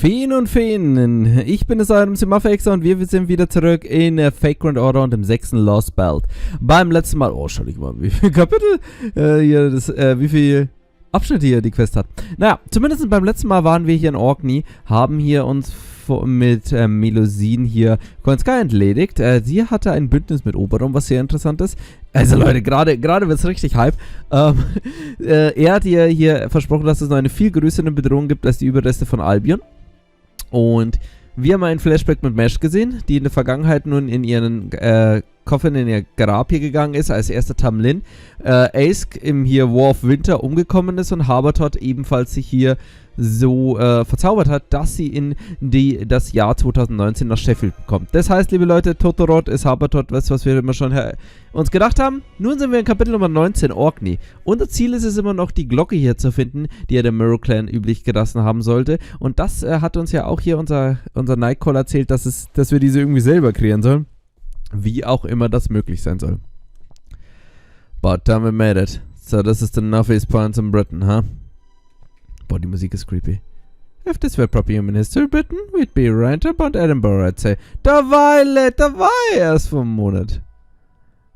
Feen und Feen, ich bin es eurem Simafexer und wir sind wieder zurück in Vagrant Order und im 6. Lostbelt. Beim letzten Mal, oh schau ich mal, wie viel Kapitel wie viel Abschnitte hier die Quest hat. Naja, zumindest beim letzten Mal waren wir hier in Orkney, haben hier uns mit Melusine hier Konska entledigt. Sie hatte ein Bündnis mit Oberon, was sehr interessant ist. Also Leute, gerade wird es richtig Hype. Er hat ihr hier versprochen, dass es noch eine viel größere Bedrohung gibt als die Überreste von Albion. Und wir haben einen Flashback mit Mesh gesehen, die in der Vergangenheit nun in ihren Coffin, in ihr Grab hier gegangen ist, als erster Tamlin. Ace im hier War of Winter umgekommen ist und Habertot ebenfalls sich hier so verzaubert hat, dass sie in das Jahr 2019 nach Sheffield kommt. Das heißt, liebe Leute, Totorot ist Habertot, was wir immer schon uns gedacht haben. Nun sind wir in Kapitel Nummer 19, Orkney. Unser Ziel ist es immer noch, die Glocke hier zu finden, die ja der Mirror Clan üblich gelassen haben sollte. Und das hat uns ja auch hier unser Nightcall erzählt, dass wir diese irgendwie selber kreieren sollen. Wie auch immer das möglich sein soll. But time we made it. So this is the Northeast Points in Britain, huh? Boah, die Musik ist creepy. If this were proper human history Britain, we'd be right about Edinburgh, I'd say. Da war erst vor einem Monat.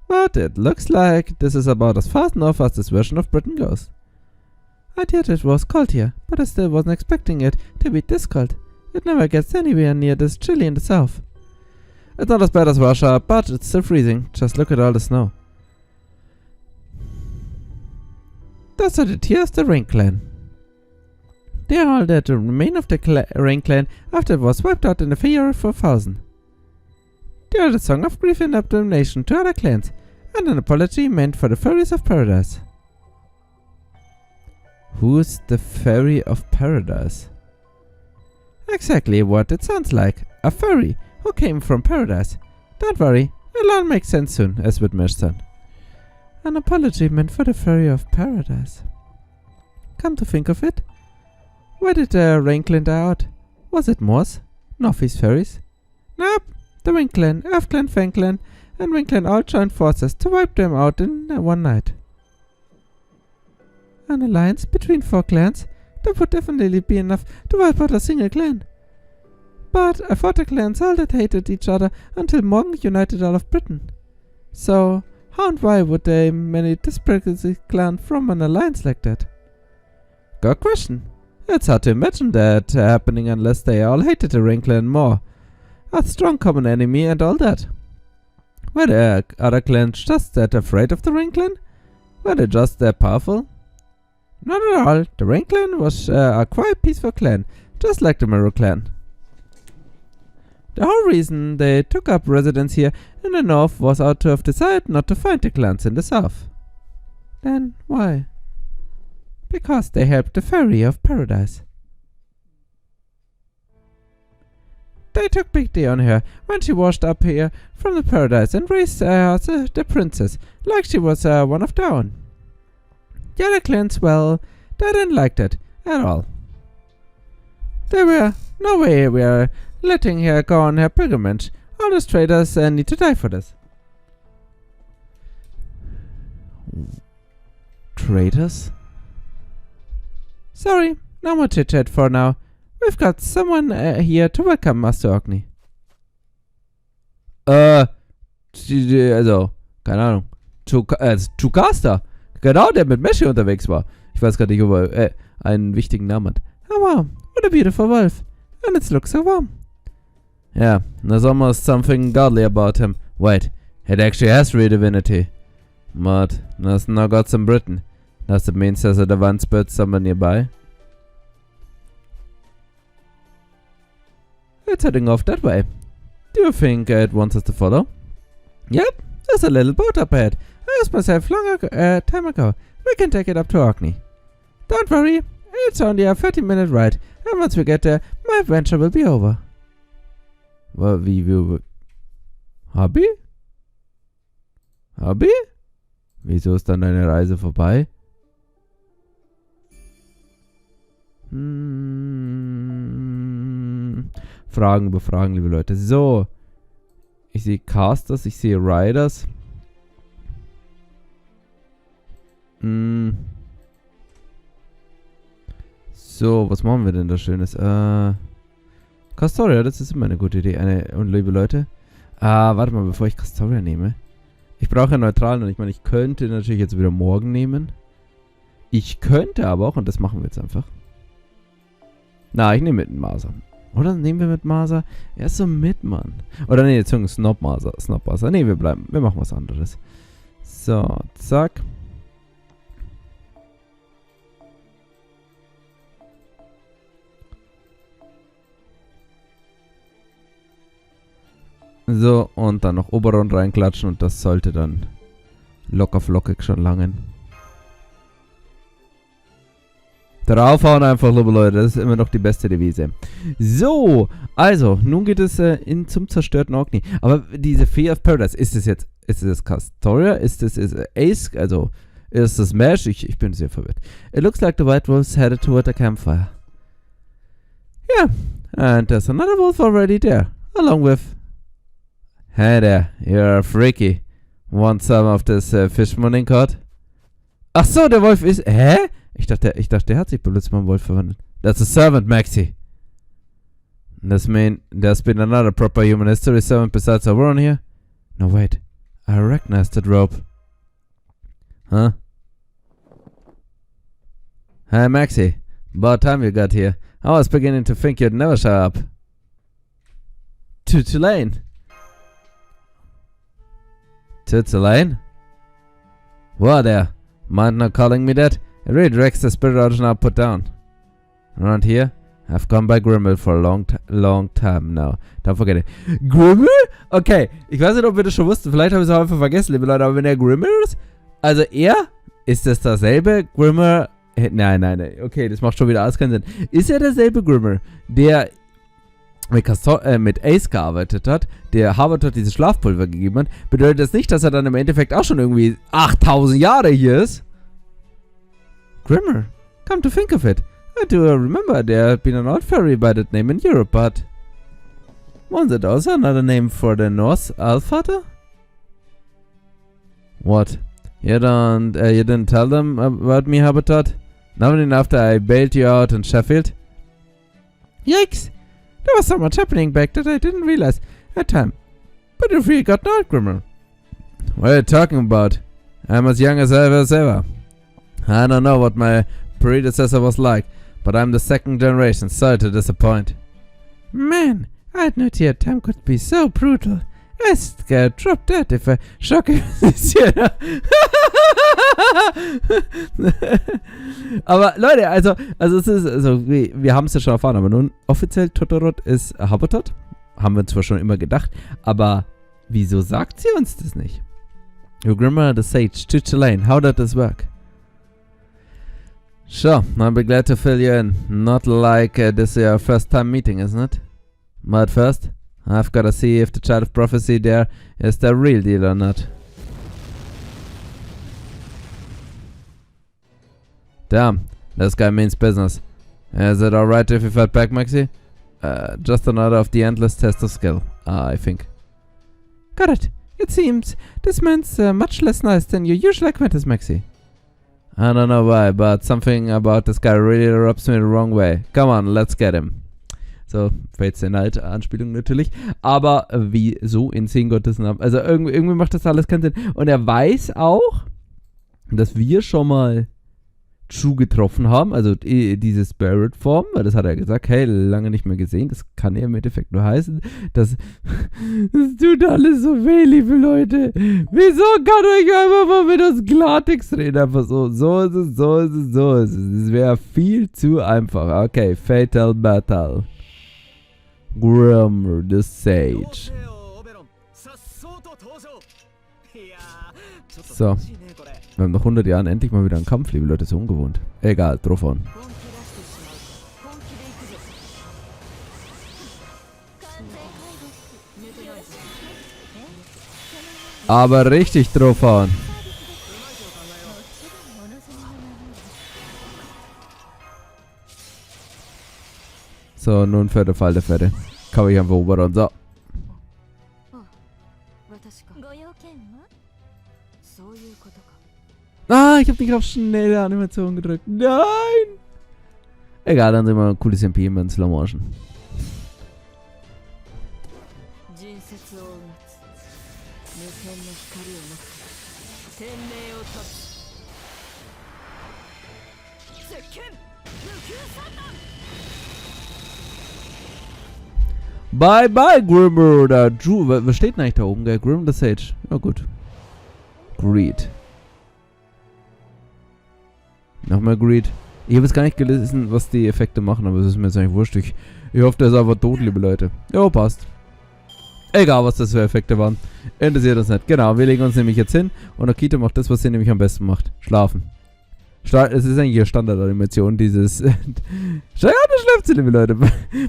But it looks like this is about as far north as this version of Britain goes. I'd heard it was cold here, but I still wasn't expecting it to be this cold. It never gets anywhere near this chilly in the south. It's not as bad as Russia, but it's still freezing. Just look at all the snow. Those are the tears of the Rain Clan. They are all that remain of the Rain Clan after it was wiped out in the Year of 4000. They are the song of grief and abomination to other clans, and an apology meant for the fairies of paradise. Who's the fairy of paradise? Exactly what it sounds like. A fairy who came from paradise. Don't worry, it'll all make sense soon, as with Mesh son. An apology meant for the fairy of paradise. Come to think of it, where did the Rain Clan die out? Was it Morse? Northeast fairies? Nope, the Wind Clan, Earth Clan, Fang Clan, and Wind Clan all joined forces to wipe them out in one night. An alliance between 4 clans? That would definitely be enough to wipe out a single clan. But I thought the clans all that hated each other until Morgan united all of Britain. So, how and why would they many disparate clan from an alliance like that? Good question. It's hard to imagine that happening unless they all hated the Rain Clan more. A strong common enemy and all that. Were the other clans just that afraid of the Rain Clan? Were they just that powerful? Not at all. The Rain Clan was a quite peaceful clan, just like the Mirror Clan. The whole reason they took up residence here in the north was out to have decided not to find the clans in the south. Then why? Because they helped the fairy of paradise. They took pity on her when she washed up here from the paradise and raised her as the princess, like she was one of their own. The other clans, well, they didn't like that at all. There were no way we are letting her go on her pilgrimage. All those traitors need to die for this. Traitors? Sorry, no more chit-chat for now. We've got someone here to welcome Master Orkney. Also, keine Ahnung. Chukasta. Genau, der mit Meshi unterwegs war. Ich weiß gar nicht, ob er einen wichtigen Namen hat. Oh wow, what a beautiful wolf. And it looks so warm. Yeah, there's almost something godly about him. Wait, it actually has real divinity. But there's no gods in Britain. Does it mean there's a divine spirit somewhere nearby? It's heading off that way. Do you think it wants us to follow? Yep, there's a little boat up ahead. I asked myself time ago. We can take it up to Orkney. Don't worry, it's only a 30-minute ride, and once we get there, my adventure will be over. Hobby? Hobby? Wieso ist dann deine Reise vorbei? Fragen über Fragen, liebe Leute. So. Ich sehe Casters, ich sehe Riders. So, was machen wir denn da Schönes? Castoria, das ist immer eine gute Idee. Und liebe Leute. Warte mal, bevor ich Castoria nehme. Ich brauche einen neutralen und ich meine, ich könnte natürlich jetzt wieder morgen nehmen. Ich könnte aber auch, und das machen wir jetzt einfach. Na, ich nehme mit Masa. Oder nehmen wir mit Masa? Er ist so mit, Mann. Oder nee, jetzt Snob Masa. Nee, wir bleiben. Wir machen was anderes. So, zack. So, und dann noch Oberon reinklatschen und das sollte dann locker flockig schon langen. Draufhauen einfach, liebe Leute, das ist immer noch die beste Devise. So, also, nun geht es zum zerstörten Orkney. Aber diese Fee of Paradise, ist es jetzt Castoria? Ist es Ace? Also, ist es Mash? Ich bin sehr verwirrt. It looks like the white wolves headed toward the campfire. Yeah, and there's another wolf already there, along with... Hey there, you're freaky. Want some of this fish morning caught? Ach so, der Wolf ist... Hä? Ich dachte, der hat sich plötzlich mal in Wolf verwandelt. That's a servant, Maxi. Does mean there's been another proper human history servant besides Avalon here? No, wait. I recognize that rope. Huh? Hey, Maxi. About time you got here. I was beginning to think you'd never show up. To Tulane. To Tulane? What there? Mind not calling me that? It really drags the spirit out now put down. Around here, I've gone by Grimr for a long time now. Don't forget it. Grimr? Okay, ich weiß nicht, ob wir das schon wussten. Vielleicht habe ich es auch einfach vergessen, liebe Leute. Aber wenn er Grimr ist, also ist das dasselbe Grimr? Nein. Okay, das macht schon wieder alles keinen Sinn. Ist er derselbe Grimr, der mit Ace gearbeitet hat, der Harvard hat dieses Schlafpulver gegeben hat, bedeutet das nicht, dass er dann im Endeffekt auch schon irgendwie 8000 Jahre hier ist? Grimr, come to think of it, I do remember there had been an old fairy by that name in Europe, but wasn't it also another name for the Norse Allfather? What? You didn't tell them about me, Habitat? Not even after I bailed you out in Sheffield? Yikes! There was so much happening back that I didn't realize at time. But you've really got out, Grimr. What are you talking about? I'm as young as I was ever. I don't know what my predecessor was like, but I'm the second generation. Sorry to disappoint. Man, I had no idea time could be so brutal. I scared drop dead if I shock you. Aber Leute, also es ist, wir haben es ja schon erfahren, aber nun offiziell Totoroth ist Habitat. Haben wir zwar schon immer gedacht, aber wieso sagt sie uns das nicht? You Grimr the Sage, to Tulane, how did this work? Sure, I'll be glad to fill you in. Not like this is your first time meeting, isn't it? But first, I've gotta see if the child of prophecy there is the real deal or not. Damn, this guy means business. Is it alright if you fight back, Maxi? Just another of the endless test of skill, I think. Got it. It seems this man's much less nice than your usual acquaintance, Maxi. I don't know why, but something about this guy really rubs me the wrong way. Come on, let's get him. So, Fates in alte Anspielung natürlich. Aber wieso in 10 Gottesnamen? Also irgendwie macht das alles keinen Sinn. Und er weiß auch, dass wir schon mal Chu getroffen haben. Also diese Spirit-Form. Weil das hat er gesagt. Hey, lange nicht mehr gesehen. Das kann ja im Endeffekt nur heißen, dass das tut alles so weh, liebe Leute. Wieso kann euch einfach mal mit uns Klartext reden? Einfach so. So ist es. Es wäre viel zu einfach. Okay, Fatal Battle. Grimr the Sage. So. Wir haben nach 100 Jahren endlich mal wieder einen Kampf, liebe Leute. So ungewohnt. Egal, draufhauen. Aber richtig draufhauen. So, nun für den Fall der Fälle. Kann ich einfach Oberon. So. Ah, ich habe nicht auf schnelle Animation gedrückt. Nein! Egal, dann sind wir ein cooles MP in Slow Motion. Bye bye, Grimr oder Drew. Was steht denn eigentlich da oben, gell? Grimr the Sage. Ja, gut. Greed. Nochmal Greed. Ich habe jetzt gar nicht gelesen, was die Effekte machen, aber es ist mir jetzt eigentlich wurscht. Ich hoffe, der ist einfach tot, liebe Leute. Ja, passt. Egal, was das für Effekte waren. Interessiert uns nicht. Genau, wir legen uns nämlich jetzt hin und Akita macht das, was sie nämlich am besten macht. Schlafen. Es ist eigentlich ihre Standardanimation, dieses... Ja, da schläft sie, liebe Leute.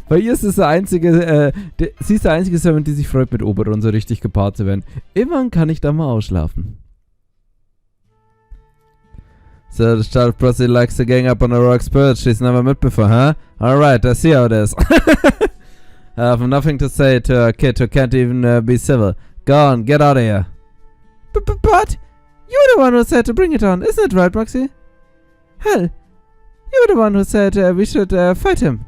Bei ihr ist es der einzige, sie ist der einzige Servant, die sich freut, mit Oberon so richtig gepaart zu werden. Immerhin kann ich da mal ausschlafen. So, the child Prossy likes to gang up on a rock's perch she's never met before, huh? Alright, I see how it is. I have nothing to say to a kid who can't even be civil. Go on, get out of here. But, you're the one who said to bring it on, isn't it right, Roxy? Hell, you're the one who said we should fight him.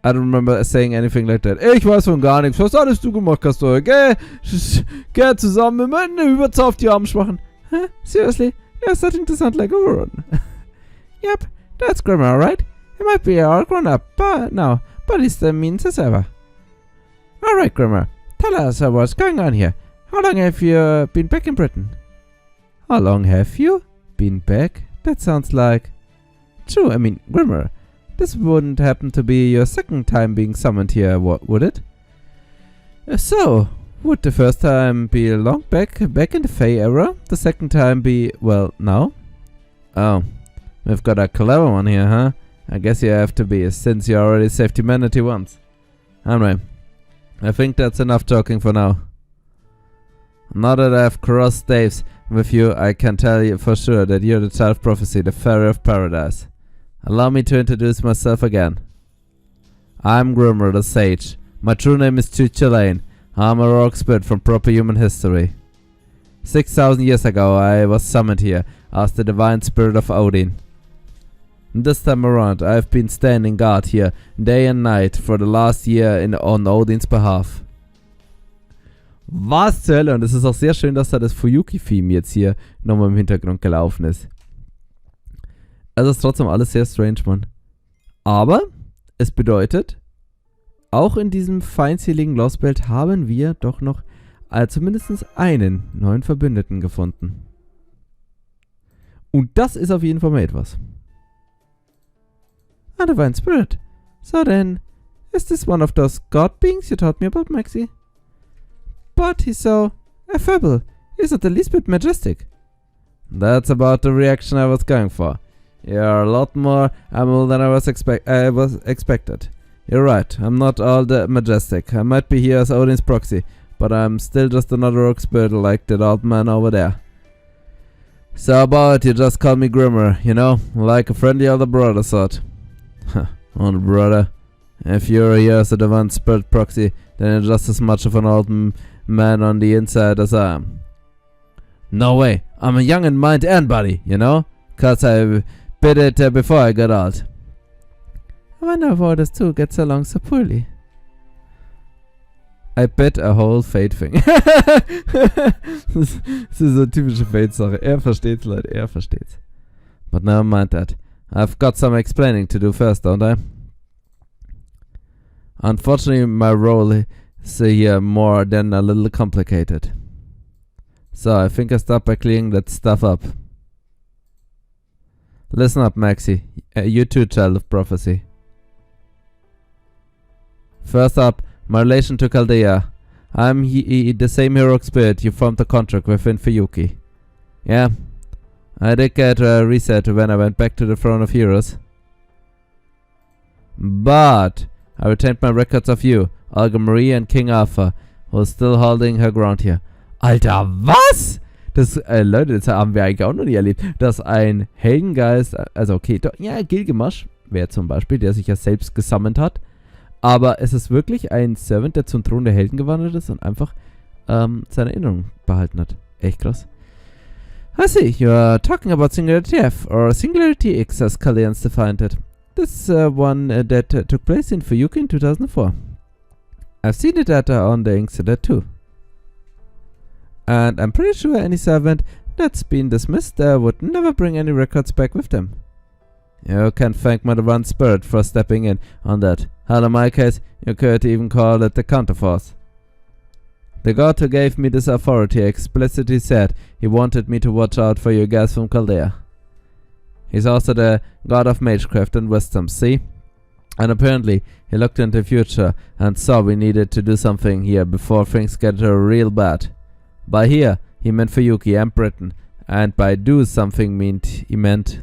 I don't remember saying anything like that. Ich weiß von gar nichts. Was hattest du gemacht, Castor? Geh zusammen mit einer Überzahl auf die Arme schwachen. Huh? Seriously? You're starting to sound like a Oberon. Yep, that's Grimr, alright? He might be all grown up, but no, but he's the means as ever. Alright, Grimr, tell us what's going on here. How long have you been back in Britain? How long have you been back? That sounds like... True, I mean, Grimr, this wouldn't happen to be your second time being summoned here, would it? So, would the first time be long back in the Fae era? The second time be, well, now? Oh, we've got a clever one here, huh? I guess you have to be, since you already saved humanity once. Anyway, I think that's enough talking for now. Now that I've crossed staves with you, I can tell you for sure that you're the child of prophecy, the fairy of paradise. Allow me to introduce myself again. I'm Grimr the Sage. My true name is Chichelaine. I'm a rock spirit from proper human history. 6,000 years ago I was summoned here as the divine spirit of Odin. This time around I've been standing guard here day and night for the last year on Odins behalf. Was zur Hölle? Und es ist auch sehr schön, dass da das Fuyuki-Theme jetzt hier nochmal im Hintergrund gelaufen ist. Also ist trotzdem alles sehr strange, Mann. Aber es bedeutet, auch in diesem feindseligen Lostbelt haben wir doch noch zumindest einen neuen Verbündeten gefunden. Und das ist auf jeden Fall mal etwas. Ah, Divine Spirit. So then, is this one of those god beings you taught me about, Maxie? But he's so affable. He's not the least bit majestic. That's about the reaction I was going for. You're a lot more amiable than I was expected. You're right, I'm not all that majestic. I might be here as Odin's proxy, but I'm still just another rock spirit like that old man over there. So about you just call me Grimr, you know, like a friendly older brother sort. Older brother. If you're here as a divine spirit proxy, then you're just as much of an old man on the inside as I am. No way, I'm a young in mind and body, you know, cause I bit it before I got old. I wonder why those two gets along so poorly. I bet a whole Fate thing. Das ist so eine typische Fate-Sache. Er versteht's, Leute, er versteht's. But never mind that. I've got some explaining to do first, don't I? Unfortunately, my role is here more than a little complicated. So, I think I start by clearing that stuff up. Listen up, Maxie. You too, child of prophecy. First up, my relation to Chaldea. I'm the same heroic spirit you formed a contract with in Fuyuki. Yeah, I did get a reset when I went back to the Throne of Heroes. But I retained my records of you, Olga Marie and King Arthur, who's still holding her ground here. Alter, was? Das, Leute, das haben wir eigentlich auch noch nie erlebt, dass ein Heldengeist, also okay, ja, Gilgamesh wäre zum Beispiel, der sich ja selbst gesammelt hat, aber es ist wirklich ein Servant, der zum Thron der Helden gewandert ist und einfach seine Erinnerung behalten hat. Echt krass. I see, you're talking about Singularity F, or Singularity X as Chaldeans defined it. This one that took place in Fuyuki in 2004. I've seen the data on the incident too. And I'm pretty sure any servant that's been dismissed would never bring any records back with them. You can thank my divine spirit for stepping in on that. Hell, in my case, you could even call it the counterforce. The god who gave me this authority explicitly said he wanted me to watch out for you guys from Chaldea. He's also the god of magecraft and wisdom, see? And apparently, he looked into the future and saw we needed to do something here before things get real bad. By here, he meant for Yuki and Britain, and by do something he meant...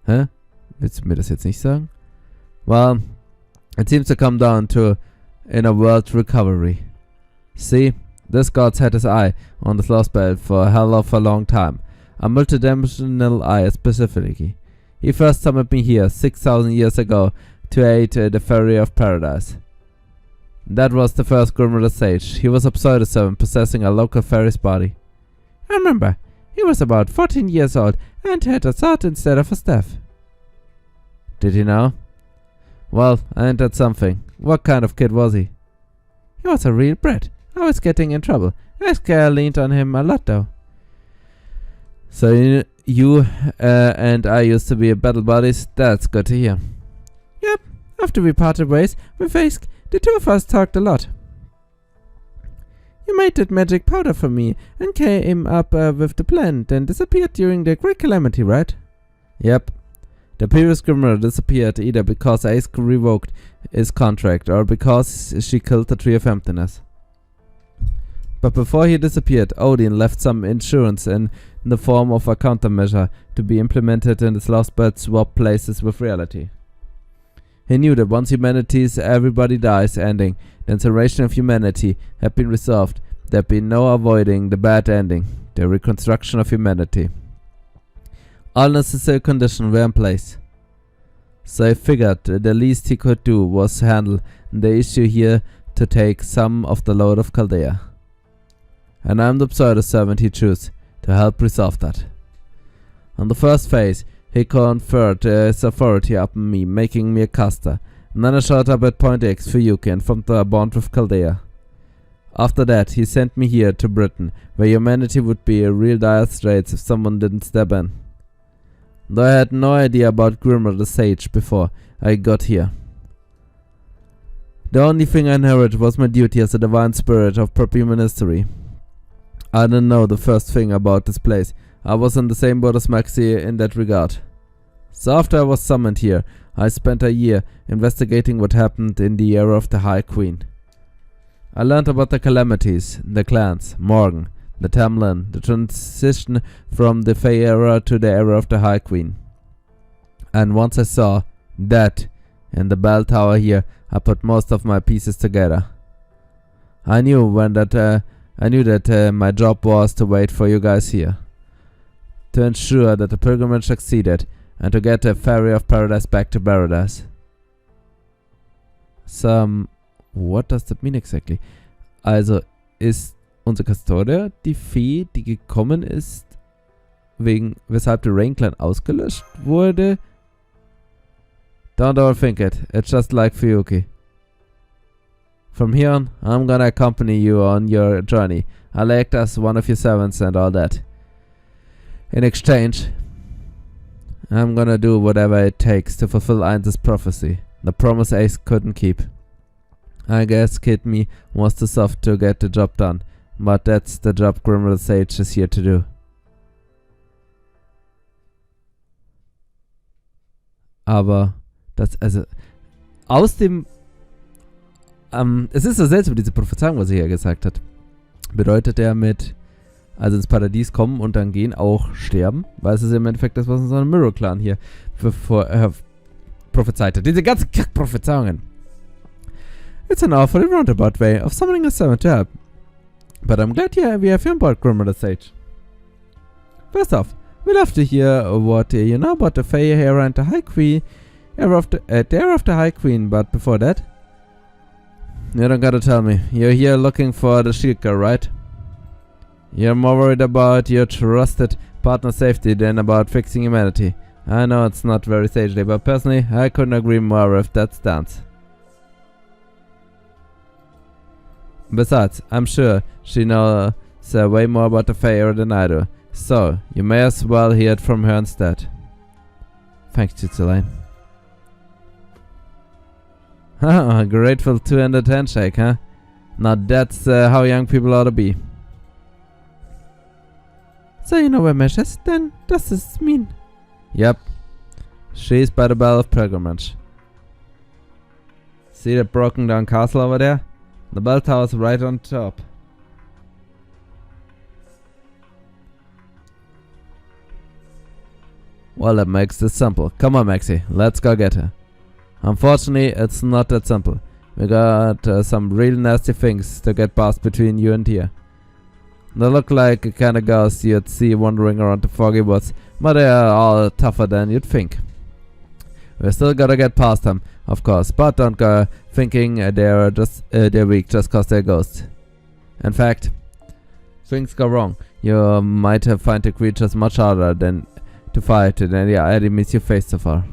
Hä? Willst du mir das jetzt nicht sagen? Well, it seems to come down to inner world recovery. See, this god's had his eye on this Lostbelt for a hell of a long time. A multidimensional eye specifically. He first summoned me here 6,000 years ago to aid the Fairy of Paradise. That was the first Grimr the Sage. He was a pseudo-servant possessing a local fairy's body. I remember, he was about 14 years old and had a sword instead of a staff. Did he now? Well, I entered something. What kind of kid was he? He was a real brat. I was getting in trouble. I leaned on him a lot though. So you and I used to be battle buddies? That's good to hear. Yep, after we parted ways with Ask, the two of us talked a lot. You made that magic powder for me and came up with the plan, then disappeared during the Great Calamity, right? Yep. The previous Grimr disappeared either because Ace revoked his contract or because she killed the Tree of Emptiness. But before he disappeared, Odin left some insurance in the form of a countermeasure to be implemented in this Lostbelt swap places with reality. He knew that once humanity's everybody dies ending, the incineration of humanity had been resolved. There'd be no avoiding the bad ending, the reconstruction of humanity. All necessary conditions were in place. So he figured the least he could do was handle the issue here to take some of the load of Chaldea. And I'm the pseudo-servant he chose to help resolve that. On the first phase, he conferred his authority upon me, making me a caster, and then I showed up at Point X for Yuki and formed a bond with Chaldea. After that, he sent me here to Britain, where humanity would be in real dire straits if someone didn't step in. Though I had no idea about Grimr the Sage before I got here. The only thing I inherited was my duty as a divine spirit of prehuman history. I didn't know the first thing about this place. I was in the same boat as Maxi in that regard. So after I was summoned here, I spent a year investigating what happened in the era of the High Queen. I learned about the calamities, the clans, Morgan, the Tamlin, the transition from the Fae era to the era of the High Queen. And once I saw that in the bell tower here, I put most of my pieces together. I knew that my job was to wait for you guys here, to ensure that the pilgrimage succeeded, and to get the Fairy of Paradise back to Paradise. What does that mean exactly? Also, ist unsere Custodia die Fee, die gekommen ist, weshalb der Rain Clan ausgelöscht wurde? Don't overthink it, it's just like Fuyuki. From here on, I'm gonna accompany you on your journey. I'll act as one of your servants and all that. In exchange, I'm gonna do whatever it takes to fulfill Ain's prophecy, the promise Ace couldn't keep. I guess Kid Me was too soft to get the job done, but that's the job Grimr the Sage is here to do. Aber das, also, aus dem, es ist so seltsam, diese Prophezeiung, was er hier gesagt hat. Bedeutet er also ins Paradies kommen und dann gehen, auch sterben? Weil es ist im Endeffekt das, was uns so ein Mirror Clan hier prophezeit hat. Diese ganzen Kack-Prophezeiungen. It's an awfully roundabout way of summoning a servant to help. But I'm glad we have you on board, Grimr the Sage. First off, we'd love to hear what you know about the Fae era and the High Queen, the era of the High Queen, but before that, you don't gotta tell me. You're here looking for the shield girl, right? You're more worried about your trusted partner's safety than about fixing humanity. I know it's not very sagely, but personally, I couldn't agree more with that stance. Besides, I'm sure she knows way more about the Fae than I do. So, you may as well hear it from her instead. Thanks, Chitsulain. Haha, grateful 200 handshake, huh? Now that's how young people ought to be. So you know where Mesh is? Then does this mean? Yep. She's by the Bell of Pilgrimage. See that broken down castle over there? The bell tower's right on top. Well, that makes this simple. Come on, Maxie. Let's go get her. Unfortunately, it's not that simple. We got some real nasty things to get past between you and here. They look like the kind of ghosts you'd see wandering around the foggy woods, but they are all tougher than you'd think. We still gotta get past them, of course, but don't go thinking they're weak just cause they're ghosts. In fact, things go wrong. You might find the creatures much harder than to fight than the enemies you faced so far.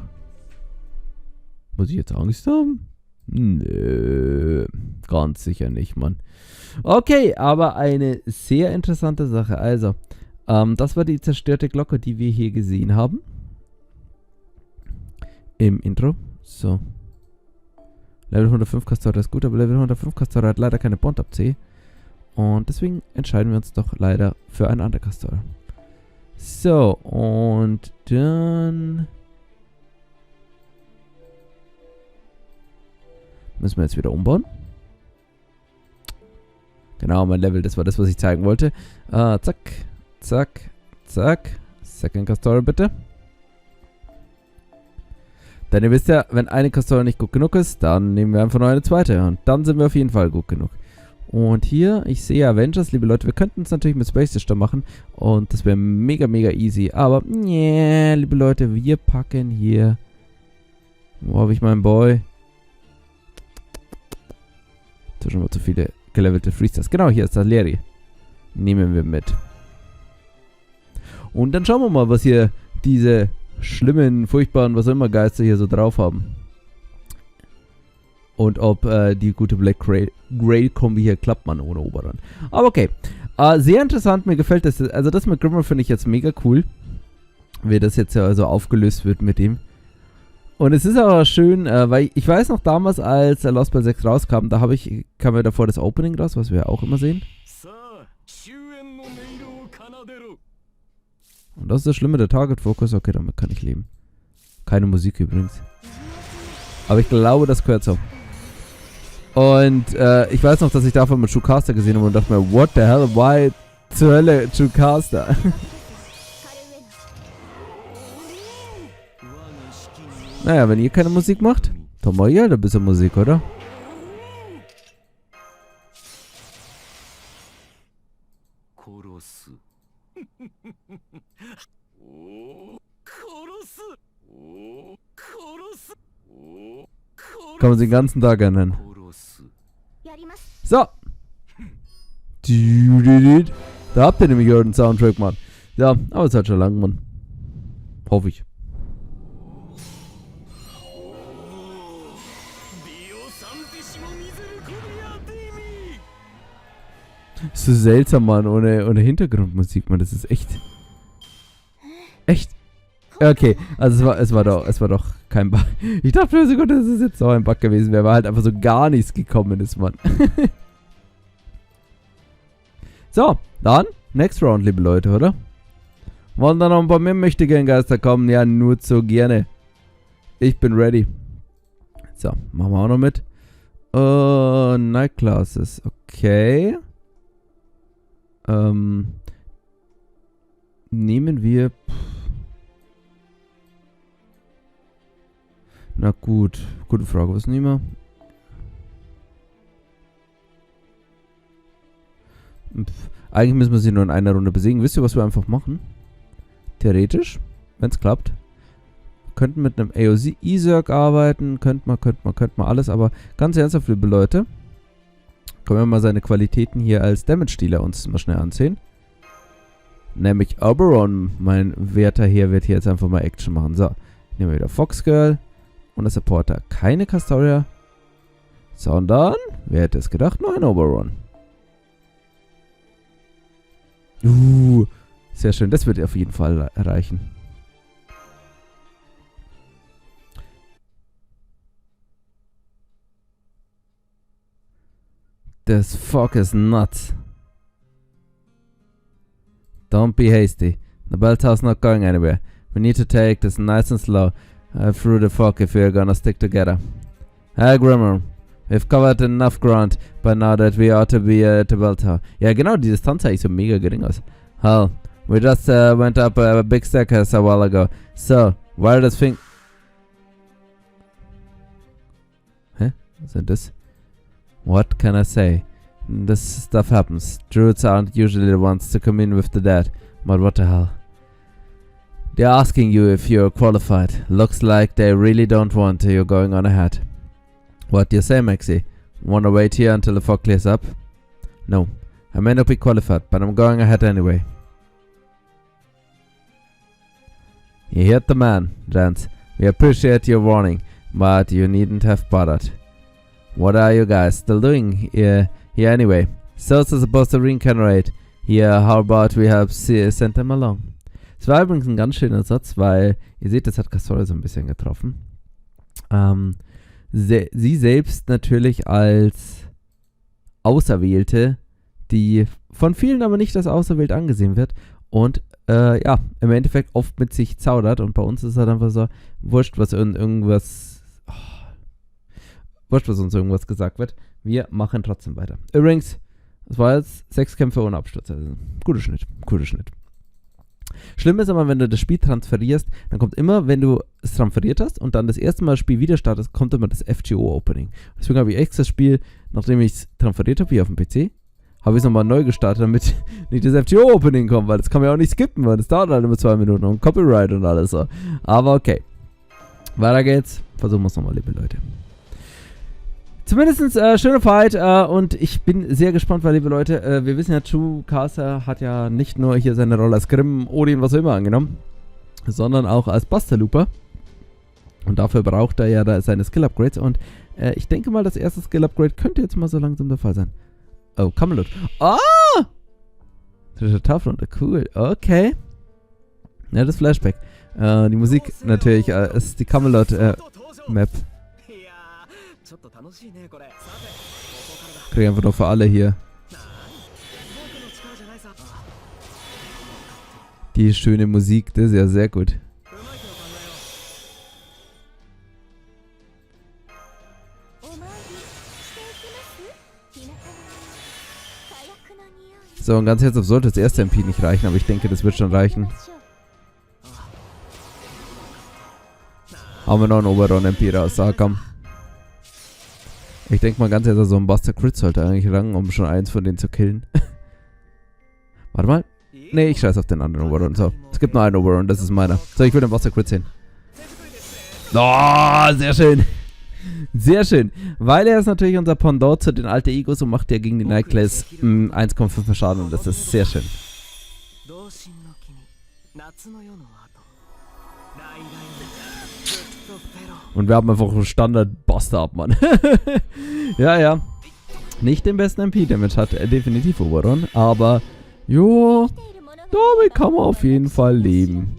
Muss ich jetzt Angst haben? Nö, ganz sicher nicht, Mann. Okay, aber eine sehr interessante Sache. Also, das war die zerstörte Glocke, die wir hier gesehen haben. Im Intro. So. Level 105 Kastora ist gut, aber Level 105 Kastora hat leider keine Bond ab C. Und deswegen entscheiden wir uns doch leider für einen anderen Kastora. So, und dann müssen wir jetzt wieder umbauen. Genau, mein Level, das war das, was ich zeigen wollte. Zack, zack, zack. Second Kastora bitte. Denn ihr wisst ja, wenn eine Kastora nicht gut genug ist, dann nehmen wir einfach noch eine zweite. Und dann sind wir auf jeden Fall gut genug. Und hier, ich sehe Avengers, liebe Leute, wir könnten es natürlich mit Space System machen. Und das wäre mega, mega easy. Aber, nee, liebe Leute, wir packen hier... Wo habe ich meinen Boy? Das sind schon mal zu viele gelevelte Priesters. Genau, hier ist das Leri. Nehmen wir mit. Und dann schauen wir mal, was hier diese schlimmen, furchtbaren, was auch immer Geister hier so drauf haben. Und ob die gute Black Grey Kombi hier klappt, man ohne Oberrand. Aber okay. Sehr interessant, mir gefällt das. Also das mit Grimr finde ich jetzt mega cool. Wie das jetzt ja also aufgelöst wird mit ihm. Und es ist aber schön, weil ich weiß noch damals, als Lostbelt 6 rauskam, kam ja davor das Opening raus, was wir ja auch immer sehen. Und das ist das Schlimme, der Target Focus. Okay, damit kann ich leben. Keine Musik übrigens. Aber ich glaube, das gehört so. Und ich weiß noch, dass ich davon mit Truecaster gesehen habe und dachte mir, what the hell, why zur Hölle Truecaster? Naja, wenn ihr keine Musik macht, dann mal ihr halt ein bisschen Musik, oder? Kann man sich den ganzen Tag ändern. So. Da habt ihr nämlich euren Soundtrack, Mann. Ja, aber es hat schon lang, Mann. Hoffe ich. Ist so seltsam, Mann, ohne Hintergrundmusik, Mann. Das ist echt. Echt. Okay, also es war doch kein Bug. Ich dachte für eine Sekunde, das ist jetzt auch ein Bug gewesen wäre, weil halt einfach so gar nichts gekommen ist, Mann. So, dann, next round, liebe Leute, oder? Wollen da noch ein paar mehr mächtige Geister kommen? Ja, nur zu gerne. Ich bin ready. So, machen wir auch noch mit. Night Classes, okay. Nehmen wir... Na gut, gute Frage, was nehmen wir? Eigentlich müssen wir sie nur in einer Runde besiegen. Wisst ihr, was wir einfach machen? Theoretisch, wenn es klappt. Könnten mit einem AOC-E-Zerg arbeiten, könnte man alles, aber ganz ernsthaft, liebe Leute, können wir mal seine Qualitäten hier als Damage-Dealer uns mal schnell ansehen. Nämlich Oberon, mein werter Herr, wird hier jetzt einfach mal Action machen. So, nehmen wir wieder Foxgirl. Und der Supporter keine Castoria, sondern, wer hätte es gedacht, nur ein Oberon. Sehr schön. Das wird auf jeden Fall erreichen. This fog is nuts. Don't be hasty. The bell tower's not going anywhere. We need to take this nice and slow through the fog if we're gonna stick together. Hey Grimr, we've covered enough ground by now that we ought to be at the bell tower. Ja genau, die Distanz sah so mega gering aus. Hell, we just went up a big staircase a while ago. So, where does thing... Hä? Was ist das? What can I say? This stuff happens. Druids aren't usually the ones to come in with the dead. But what the hell? They're asking you if you're qualified. Looks like they really don't want you going on ahead. What do you say, Maxie? Wanna wait here until the fog clears up? No. I may not be qualified, but I'm going ahead anyway. You heard the man, gents. We appreciate your warning, but you needn't have bothered. What are you guys still doing here anyway? Souls are supposed to reincarnate. Here, how about we have sent them along? Es war übrigens ein ganz schöner Satz, weil ihr seht, das hat Cassandra so ein bisschen getroffen. Sie selbst natürlich als Auserwählte, die von vielen aber nicht als auserwählt angesehen wird und ja, im Endeffekt oft mit sich zaudert und bei uns ist es halt einfach so, wurscht, was uns irgendwas gesagt wird, wir machen trotzdem weiter. Übrigens, das war jetzt 6 Kämpfe ohne Absturz, also guter Schnitt. Schlimm ist aber, wenn du das Spiel transferierst, dann kommt immer, wenn du es transferiert hast und dann das erste Mal das Spiel wieder startest, kommt immer das FGO-Opening. Deswegen habe ich extra das Spiel, nachdem ich es transferiert habe, hier auf dem PC, habe ich es nochmal neu gestartet, damit nicht das FGO-Opening kommt, weil das kann man ja auch nicht skippen, weil das dauert halt immer 2 Minuten und Copyright und alles so. Aber okay. Weiter geht's. Versuchen wir es nochmal, liebe Leute. Zumindest schöne Fight und ich bin sehr gespannt, weil, liebe Leute, wir wissen ja, True Caster hat ja nicht nur hier seine Rolle als Grimr, Odin, was auch immer angenommen, sondern auch als Buster Looper. Und dafür braucht er ja da seine Skill-Upgrades und ich denke mal, das erste Skill-Upgrade könnte jetzt mal so langsam der Fall sein. Oh, Camelot. Ah! Das ist eine Tafel, cool, okay. Ja, das Flashback. Die Musik natürlich ist die Camelot-Map. Krieg einfach noch für alle hier die schöne Musik, das ist ja sehr gut. So, und ganz herzlich sollte das erste MP nicht reichen, aber ich denke, das wird schon reichen. Haben wir noch einen Oberon-MP raus, so, komm. Ich denke mal ganz ehrlich, so ein Buster Crit sollte eigentlich lang, um schon eins von denen zu killen. Warte mal. Ne, ich scheiß auf den anderen Oberon. So, es gibt nur einen Oberon, das ist meiner. So, ich will den Buster Crit sehen. Oh, sehr schön. Sehr schön. Weil er ist natürlich unser Pendant zu den alten Egos und macht ja gegen die Nightclays 1,5 Schaden und das ist sehr schön. Und wir haben einfach einen Standard-Buster-Up, Mann. Ja. Nicht den besten MP-Damage hat er definitiv Oberon, aber jo, damit kann man auf jeden Fall leben.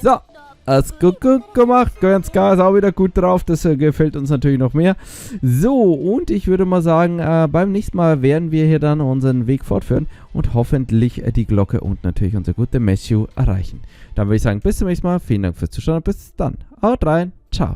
So, alles gut gemacht. Ganz K ist auch wieder gut drauf. Das gefällt uns natürlich noch mehr. So, und ich würde mal sagen, beim nächsten Mal werden wir hier dann unseren Weg fortführen und hoffentlich die Glocke und natürlich unser guter Matthew erreichen. Dann würde ich sagen, bis zum nächsten Mal. Vielen Dank fürs Zuschauen. Bis dann. Haut rein. Ciao.